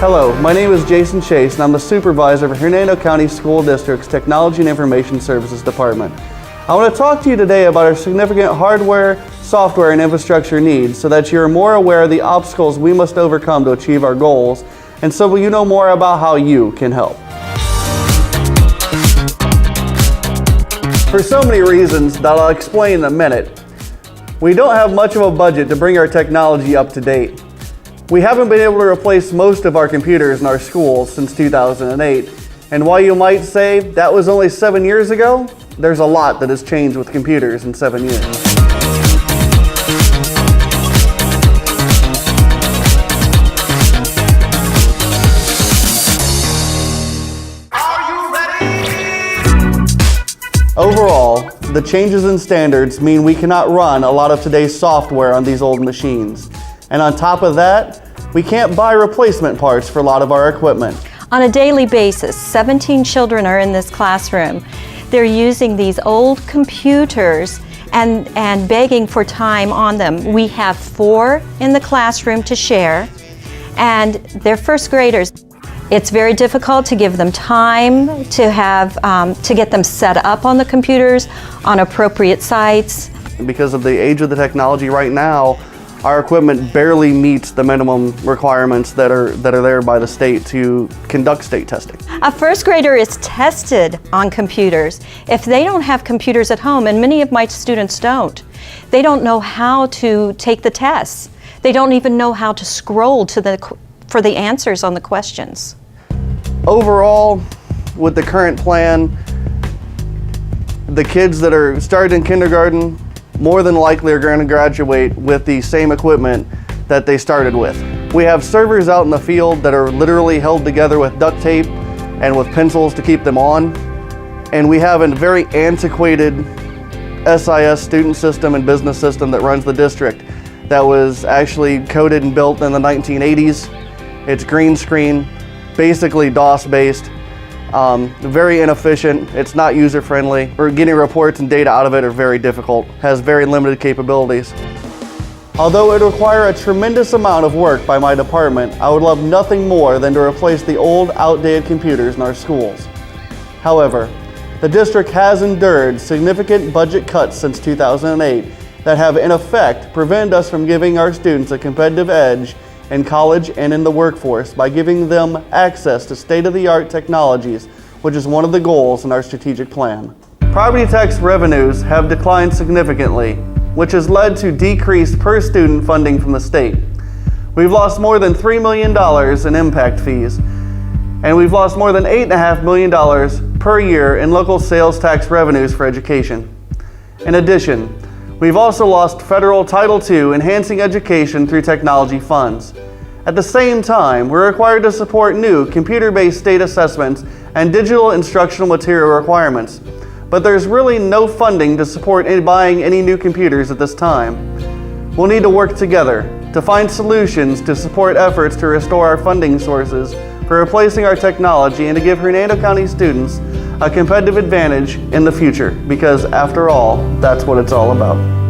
Hello, my name is Jason Chase and I'm the supervisor of Hernando County School District's Technology and Information Services Department. I want to talk to you today about our significant hardware, software, and infrastructure needs so that you're more aware of the obstacles we must overcome to achieve our goals, and so you know more about how you can help. For so many reasons that I'll explain in a minute, we don't have much of a budget to bring our technology up to date. We haven't been able to replace most of our computers in our schools since 2008. And while you might say that was only 7 years ago, there's a lot that has changed with computers in 7 years. Overall, the changes in standards mean we cannot run a lot of today's software on these old machines. And on top of that, we can't buy replacement parts for a lot of our equipment. On a daily basis, 17 children are in this classroom. They're using these old computers and begging for time on them. We have 4 in the classroom to share, and they're first graders. It's very difficult to give them time to get them set up on the computers on appropriate sites. Because of the age of the technology right now, our equipment barely meets the minimum requirements that are there by the state to conduct state testing. A first grader is tested on computers. If they don't have computers at home, and many of my students don't, they don't know how to take the tests. They don't even know how to scroll for the answers on the questions. Overall, with the current plan, the kids that are starting in kindergarten more than likely are going to graduate with the same equipment that they started with. We have servers out in the field that are literally held together with duct tape and with pencils to keep them on. And we have a very antiquated SIS student system and business system that runs the district that was actually coded and built in the 1980s. It's green screen, basically DOS based. Very inefficient, it's not user-friendly, or getting reports and data out of it are very difficult, has very limited capabilities. Although it would require a tremendous amount of work by my department, I would love nothing more than to replace the old, outdated computers in our schools. However, the district has endured significant budget cuts since 2008 that have in effect prevented us from giving our students a competitive edge in college and in the workforce by giving them access to state-of-the-art technologies, which is one of the goals in our strategic plan. Property tax revenues have declined significantly, which has led to decreased per-student funding from the state. We've lost more than $3 million in impact fees, and we've lost more than $8.5 million per year in local sales tax revenues for education. In addition, we've also lost federal Title II enhancing education through technology funds. At the same time, we're required to support new computer-based state assessments and digital instructional material requirements. But there's really no funding to support buying any new computers at this time. We'll need to work together to find solutions to support efforts to restore our funding sources for replacing our technology and to give Hernando County students a competitive advantage in the future, because after all, that's what it's all about.